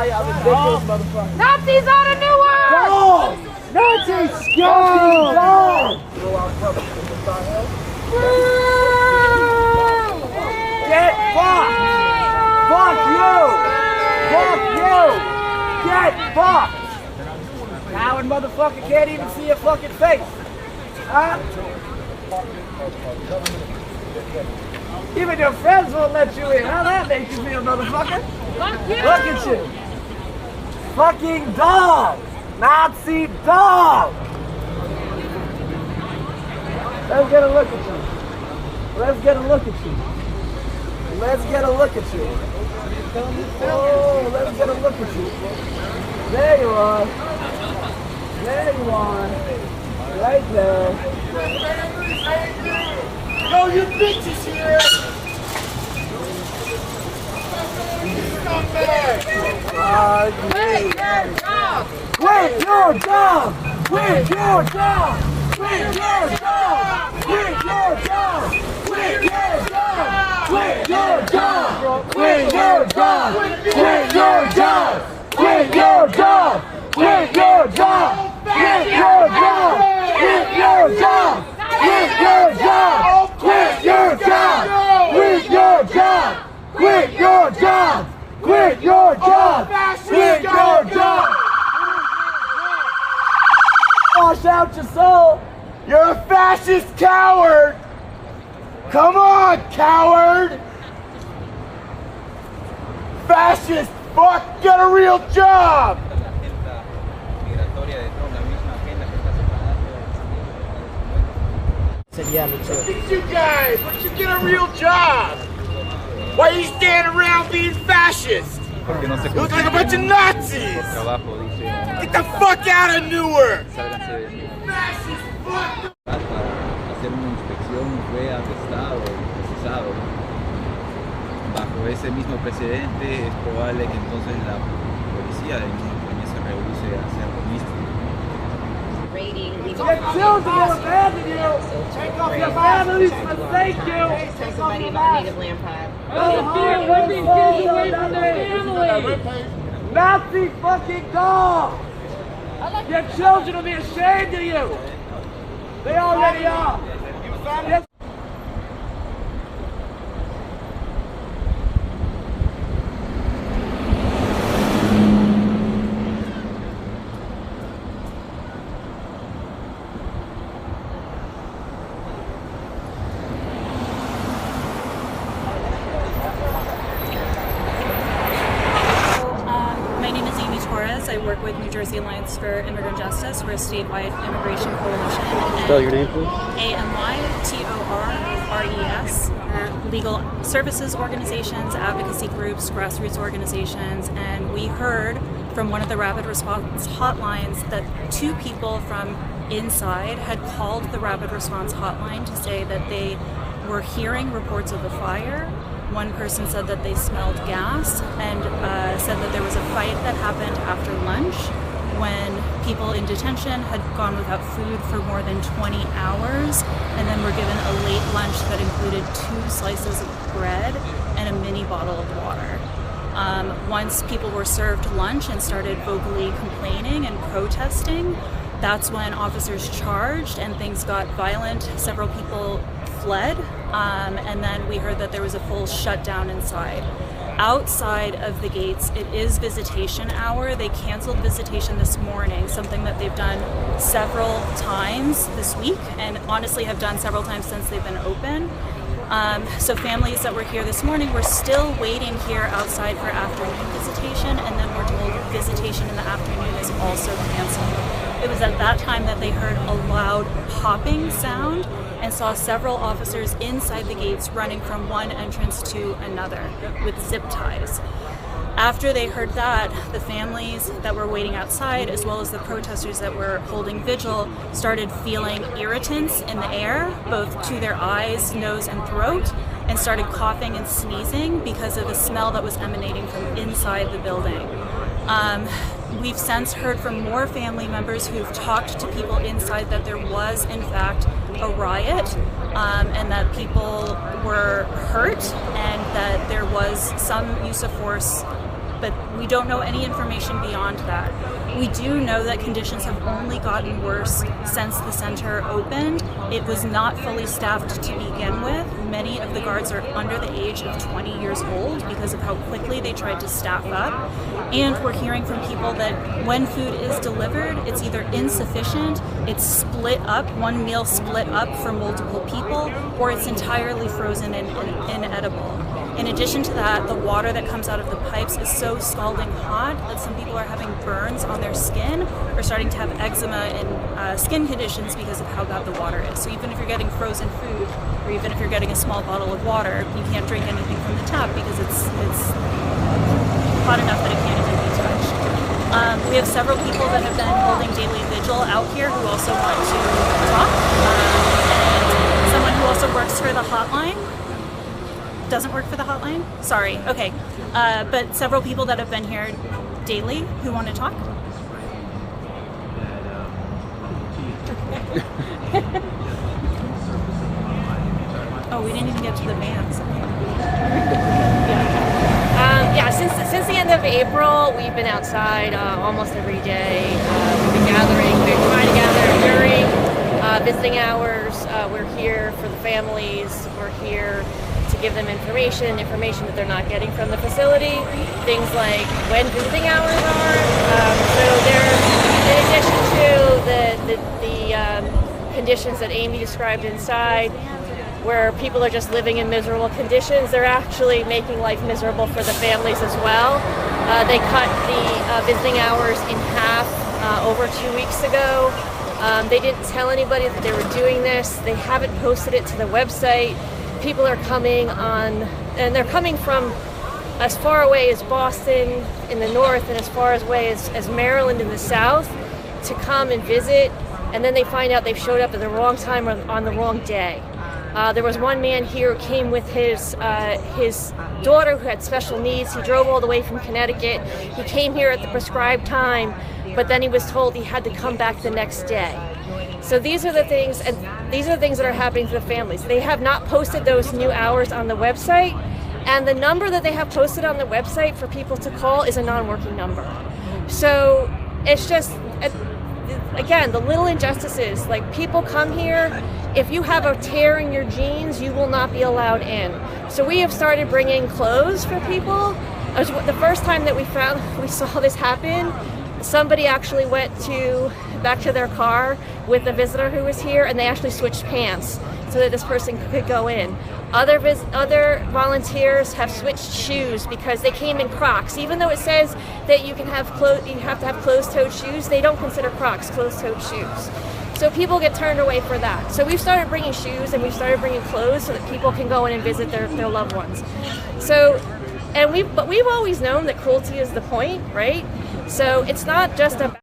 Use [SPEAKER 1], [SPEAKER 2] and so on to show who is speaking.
[SPEAKER 1] Nazis out of Newark!
[SPEAKER 2] Go! Nazis, go! Get fucked! Fuck you! Fuck you! Get fucked! Coward motherfucker can't even see your fucking face. Huh? Even your friends won't let you in. How that makes you feel, motherfucker?
[SPEAKER 1] Fuck you!
[SPEAKER 2] Look at you! Fucking dog! Nazi dog! Let's get a look at you. Let's get a look at you. Let's get a look at you. Oh, let's get a look at you. There you are. There you are. Right there.
[SPEAKER 3] Yo, you bitches here!
[SPEAKER 1] Quit your job!
[SPEAKER 2] Quit your job! Quit your job! Quit your job! Quit your job! Quit your job! Quit your job! Quit your job! Quit your job! Quit your job! Quit your job! Quit your job! Quit your job! Quit your job! Quit your job! Quit your job! Quit your job! Quit your job! Quit your job! Wash out your soul!
[SPEAKER 3] You're a fascist coward! Come on, coward! Fascist fuck, get a real job!
[SPEAKER 2] Said, yeah, me too.
[SPEAKER 3] Look at you guys, why don't you get a real job? Why are you standing around being fascist? You look like a bunch of Nazis! Get the fuck out of Newark! Fascist fuck!
[SPEAKER 4] Hacer una inspección fue arrestado, procesado. Bajo ese mismo precedente es probable que entonces la policía de Newark también se rehúse a hacer lo mismo.
[SPEAKER 2] Your children will abandon you! Your families forsake you!
[SPEAKER 5] Tell somebody about native land pride.
[SPEAKER 2] Nazi fucking dog! Your children will be ashamed of you! They already are! Yes.
[SPEAKER 6] I work with New Jersey Alliance for Immigrant Justice. We're a statewide immigration coalition.
[SPEAKER 7] Spell your name, please.
[SPEAKER 6] AMYTORRES. We're legal services organizations, advocacy groups, grassroots organizations, and we heard from one of the rapid response hotlines that 2 people from inside had called the rapid response hotline to say that they were hearing reports of a fire. One person said that they smelled gas and said that there was a fight that happened after lunch when people in detention had gone without food for more than 20 hours and then were given a late lunch that included 2 slices of bread and a mini bottle of water. Once people were served lunch and started vocally complaining and protesting, that's when officers charged and things got violent. Several people fled, and then we heard that there was a full shutdown inside. Outside of the gates, it is visitation hour. They canceled visitation this morning, something that they've done several times this week and honestly have done several times since they've been open. So families that were here this morning were still waiting here outside for afternoon visitation, and then we're told visitation in the afternoon is also canceled. It was at that time that they heard a loud popping sound and saw several officers inside the gates running from one entrance to another with zip ties. After they heard that, the families that were waiting outside, as well as the protesters that were holding vigil, started feeling irritants in the air, both to their eyes, nose, and throat, and started coughing and sneezing because of the smell that was emanating from inside the building. We've since heard from more family members who've talked to people inside that there was, in fact, a riot, and that people were hurt, and that there was some use of force but we don't know any information beyond that. We do know that conditions have only gotten worse since the center opened. It was not fully staffed to begin with. Many of the guards are under the age of 20 years old because of how quickly they tried to staff up. And we're hearing from people that when food is delivered, it's either insufficient, it's split up, one meal split up for multiple people, or it's entirely frozen and inedible. In addition to that, the water that comes out of the pipes is so scalding hot that some people are having burns on their skin or starting to have eczema and skin conditions because of how bad the water is. So even if you're getting frozen food, or even if you're getting a small bottle of water, you can't drink anything from the tap because it's hot enough that it can't even be touched. We have several people that have been holding daily vigil out here who also want to talk. And someone who also works for the hotline. Doesn't work for the hotline? Sorry, okay. But several people that have been here daily who want to talk. Oh, we didn't even get to the bands.
[SPEAKER 7] Yeah, since the end of April, we've been outside almost every day. We've been gathering, we've been trying to gather during visiting hours. We're here for the families. We're here to give them information that they're not getting from the facility. Things like when visiting hours are. So they're, in addition to the conditions that Amy described inside, where people are just living in miserable conditions, they're actually making life miserable for the families as well. They cut the visiting hours in half over 2 weeks ago. They didn't tell anybody that they were doing this. They haven't posted it to the website. People are coming on, and they're coming from as far away as Boston in the north and as far away as Maryland in the south to come and visit, and then they find out they've showed up at the wrong time or on the wrong day. There was one man here who came with his daughter who had special needs. He drove all the way from Connecticut. He came here at the prescribed time, but then he was told he had to come back the next day. So these are the things, and these are the things that are happening to the families. They have not posted those new hours on the website, and the number that they have posted on the website for people to call is a non-working number. So it's just, again, the little injustices. Like, people come here, if you have a tear in your jeans, you will not be allowed in. So we have started bringing clothes for people. The first time that we saw this happen, somebody actually went back to their car with the visitor who was here, and they actually switched pants so that this person could go in. Other volunteers have switched shoes because they came in Crocs. Even though it says that you have to have closed-toed shoes, they don't consider Crocs closed-toed shoes. So people get turned away for that. So we've started bringing shoes and we've started bringing clothes so that people can go in and visit their loved ones. So, but we've always known that cruelty is the point, right? So it's not just about